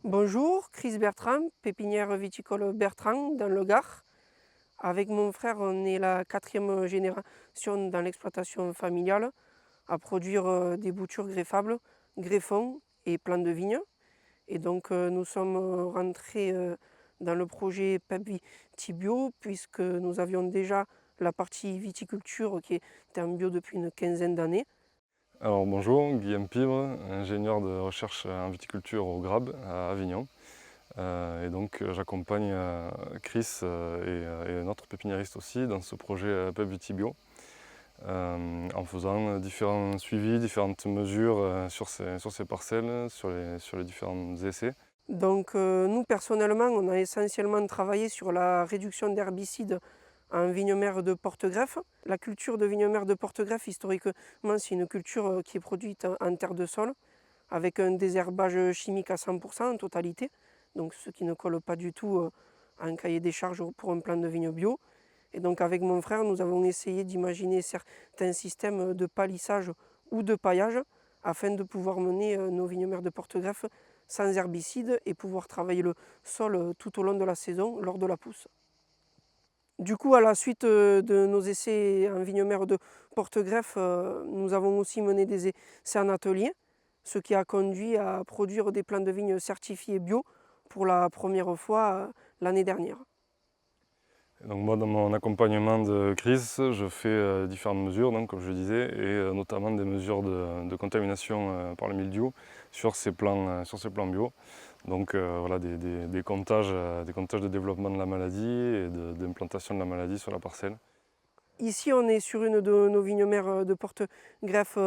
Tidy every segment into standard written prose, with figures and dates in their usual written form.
Bonjour, Chris Bertrand, pépinière viticole Bertrand dans le Gard. Avec mon frère, on est la 4e génération dans l'exploitation familiale à produire des boutures greffables, greffons et plants de vigne. Et donc nous sommes rentrés dans le projet PEP Vitibio puisque nous avions déjà la partie viticulture qui était en bio depuis une quinzaine d'années. Alors bonjour, Guillaume Pibre, ingénieur de recherche en viticulture au GRAB à Avignon. Et donc j'accompagne Chris et notre pépiniériste aussi dans ce projet PEP Vitibio en faisant différents suivis, différentes mesures sur ces parcelles, sur les différents essais. Donc nous personnellement, on a essentiellement travaillé sur la réduction d'herbicides en vignes-mères de porte-greffe. La culture de vignes-mères de porte-greffe, historiquement, c'est une culture qui est produite en terre de sol, avec un désherbage chimique à 100% en totalité, donc ce qui ne colle pas du tout à un cahier des charges pour un plan de vigne bio. Et donc avec mon frère, nous avons essayé d'imaginer certains systèmes de palissage ou de paillage afin de pouvoir mener nos vignes-mères de porte-greffe sans herbicides et pouvoir travailler le sol tout au long de la saison lors de la pousse. Du coup, à la suite de nos essais en vignes-mères de porte-greffe, nous avons aussi mené des essais en atelier, ce qui a conduit à produire des plants de vigne certifiés bio pour la première fois l'année dernière. Donc moi, dans mon accompagnement de Chris, je fais différentes mesures, donc, comme je le disais, et notamment des mesures de contamination par le mildiou sur ces plants bio. Donc voilà, des comptages de développement de la maladie et d'implantation de la maladie sur la parcelle. Ici, on est sur une de nos vignes-mères de porte-greffe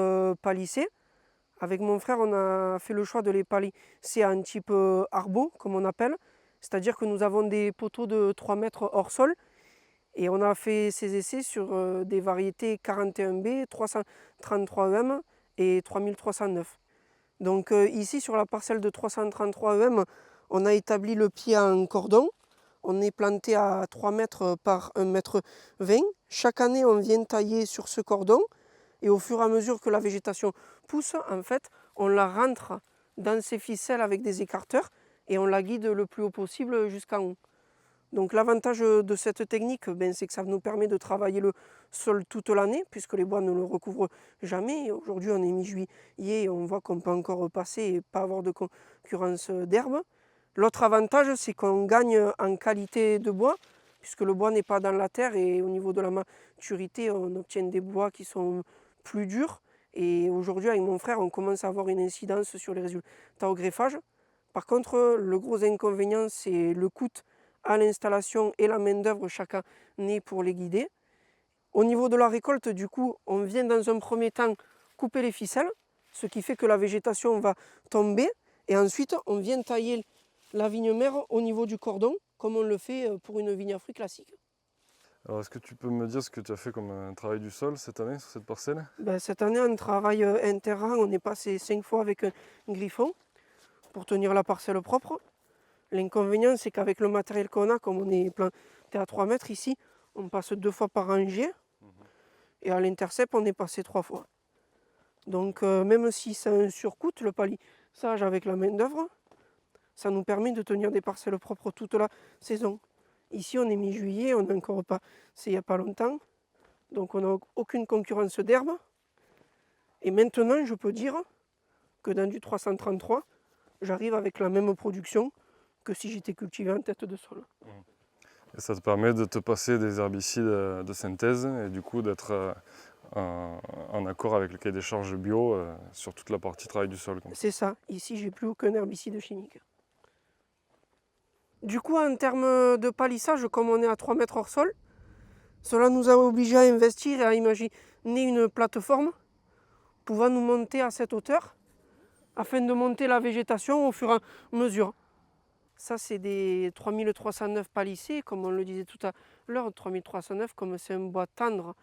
palissées. Avec mon frère, on a fait le choix de les palisser en type arbo, comme on appelle. C'est-à-dire que nous avons des poteaux de 3 mètres hors sol. Et on a fait ces essais sur des variétés 41B, 333EM et 3309. Donc ici, sur la parcelle de 333EM, on a établi le pied en cordon. On est planté à 3 mètres par 1,20 m. Chaque année, on vient tailler sur ce cordon. Et au fur et à mesure que la végétation pousse, en fait, on la rentre dans ces ficelles avec des écarteurs et on la guide le plus haut possible jusqu'en haut. Donc l'avantage de cette technique, c'est que ça nous permet de travailler le sol toute l'année, puisque les bois ne le recouvrent jamais. Aujourd'hui, on est mi-juillet et on voit qu'on peut encore passer et pas avoir de concurrence d'herbe. L'autre avantage, c'est qu'on gagne en qualité de bois, puisque le bois n'est pas dans la terre et au niveau de la maturité, on obtient des bois qui sont plus durs. Et aujourd'hui, avec mon frère, on commence à avoir une incidence sur les résultats au greffage. Par contre, le gros inconvénient, c'est le coût à l'installation et la main-d'œuvre chaque année pour les guider. Au niveau de la récolte, du coup, on vient dans un premier temps couper les ficelles, ce qui fait que la végétation va tomber. Et ensuite, on vient tailler la vigne-mère au niveau du cordon, comme on le fait pour une vigne à fruits classique. Alors est-ce que tu peux me dire ce que tu as fait comme travail du sol cette année sur cette parcelle? Cette année, on travaille interrang, on est passé 5 fois avec un griffon pour tenir la parcelle propre. L'inconvénient, c'est qu'avec le matériel qu'on a, comme on est planté à 3 mètres ici, on passe 2 fois par rangée. Et à l'intercept, on est passé 3 fois. Donc même si c'est un surcoût, le palissage avec la main-d'œuvre, ça nous permet de tenir des parcelles propres toute la saison. Ici, on est mi-juillet, on n'a encore pas, c'est il n'y a pas longtemps. Donc on n'a aucune concurrence d'herbe. Et maintenant, je peux dire que dans du 333, j'arrive avec la même production que si j'étais cultivé en tête de sol. Et ça te permet de te passer des herbicides de synthèse et du coup d'être en accord avec le cahier des charges bio sur toute la partie travail du sol. C'est ça, ici j'ai plus aucun herbicide chimique. Du coup, en termes de palissage, comme on est à 3 mètres hors sol, cela nous a obligés à investir et à imaginer une plateforme pouvant nous monter à cette hauteur afin de monter la végétation au fur et à mesure. Ça, c'est des 3309 palissés, comme on le disait tout à l'heure. 3309, comme c'est un bois tendre,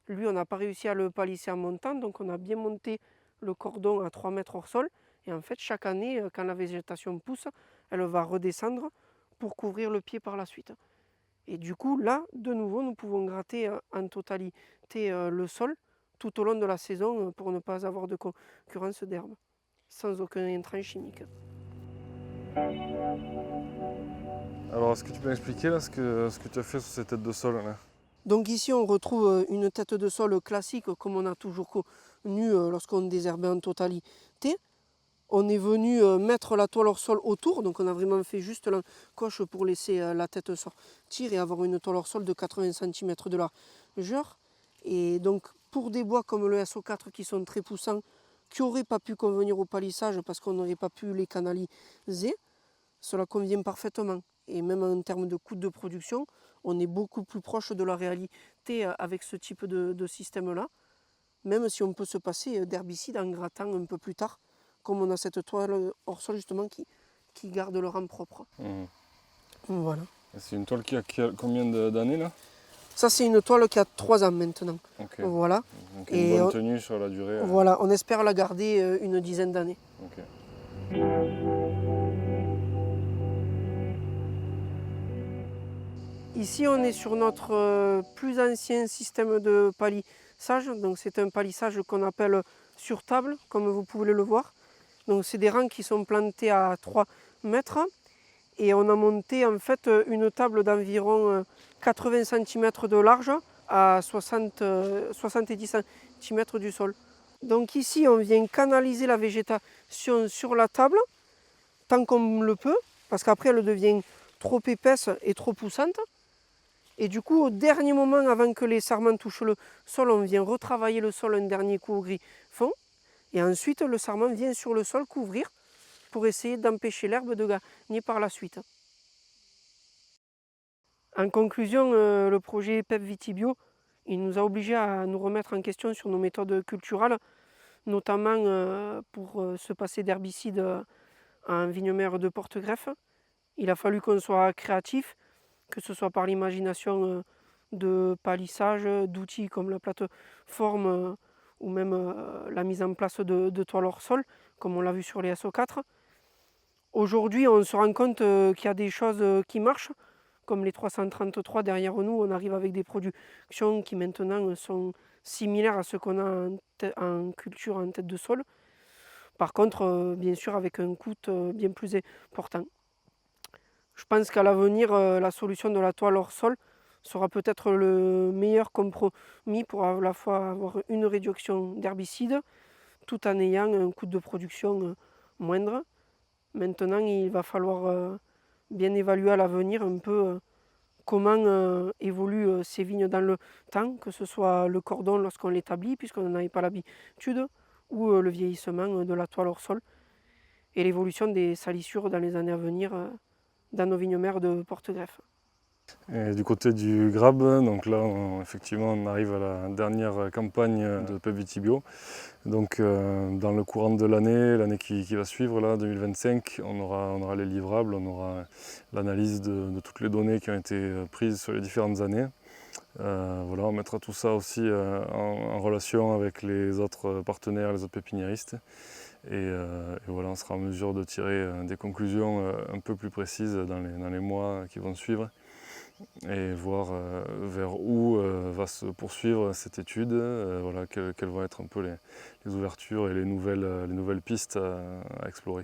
lui, on n'a pas réussi à le palisser en montant, donc on a bien monté le cordon à 3 mètres hors sol. Et en fait, chaque année, quand la végétation pousse, elle va redescendre pour couvrir le pied par la suite. Et du coup, là, de nouveau, nous pouvons gratter en totalité le sol tout au long de la saison pour ne pas avoir de concurrence d'herbe, sans aucun intrant chimique. Alors, est-ce que tu peux m'expliquer là ce que tu as fait sur ces têtes de sol là? Donc ici, on retrouve une tête de sol classique comme on a toujours connu lorsqu'on désherbait en totalité. On est venu mettre la toile hors sol autour, donc on a vraiment fait juste l'encoche pour laisser la tête sortir et avoir une toile hors sol de 80 cm de largeur. Et donc pour des bois comme le SO4 qui sont très poussants, qui n'auraient pas pu convenir au palissage parce qu'on n'aurait pas pu les canaliser, cela convient parfaitement. Et même en termes de coût de production, on est beaucoup plus proche de la réalité avec ce type de système-là, même si on peut se passer d'herbicide en grattant un peu plus tard, comme on a cette toile hors sol justement qui garde le rang propre. Mmh. Voilà. C'est une toile qui a combien d'années là? Ça c'est une toile qui a 3 ans maintenant. Okay. Voilà. Donc une bonne tenue sur la durée. Voilà, on espère la garder une dizaine d'années. Okay. Ici on est sur notre plus ancien système de palissage. Donc c'est un palissage qu'on appelle sur table, comme vous pouvez le voir. Donc c'est des rangs qui sont plantés à 3 mètres. Et on a monté en fait une table d'environ 80 cm de large à 70 cm du sol. Donc ici on vient canaliser la végétation sur la table tant qu'on le peut, parce qu'après elle devient trop épaisse et trop poussante. Et du coup au dernier moment avant que les sarments touchent le sol, on vient retravailler le sol un dernier coup au griffon. Et ensuite le sarment vient sur le sol couvrir pour essayer d'empêcher l'herbe de gagner par la suite. En conclusion, le projet PEP Vitibio, il nous a obligés à nous remettre en question sur nos méthodes culturales, notamment pour se passer d'herbicides en vignemère de porte-greffe. Il a fallu qu'on soit créatif, que ce soit par l'imagination de palissage, d'outils comme la plateforme ou même la mise en place de toiles hors sol, comme on l'a vu sur les SO4. Aujourd'hui, on se rend compte qu'il y a des choses qui marchent, comme les 333 derrière nous. On arrive avec des productions qui maintenant sont similaires à ce qu'on a en culture en tête de sol. Par contre, bien sûr, avec un coût bien plus important. Je pense qu'à l'avenir, la solution de la toile hors sol sera peut-être le meilleur compromis pour à la fois avoir une réduction d'herbicides tout en ayant un coût de production moindre. Maintenant, il va falloir bien évaluer à l'avenir un peu comment évoluent ces vignes dans le temps, que ce soit le cordon lorsqu'on l'établit, puisqu'on n'en avait pas l'habitude, ou le vieillissement de la toile hors sol, et l'évolution des salissures dans les années à venir dans nos vignemères de porte-greffe. Et du côté du Grab, donc là effectivement on arrive à la dernière campagne de PEP Vitibio. Donc dans le courant de l'année qui va suivre, là, 2025, on aura les livrables, on aura l'analyse de toutes les données qui ont été prises sur les différentes années. Voilà, on mettra tout ça aussi en relation avec les autres partenaires, les autres pépiniéristes. Et voilà, on sera en mesure de tirer des conclusions un peu plus précises dans les mois qui vont suivre et voir vers où va se poursuivre cette étude, voilà, quelles vont être un peu les ouvertures et les nouvelles pistes à explorer.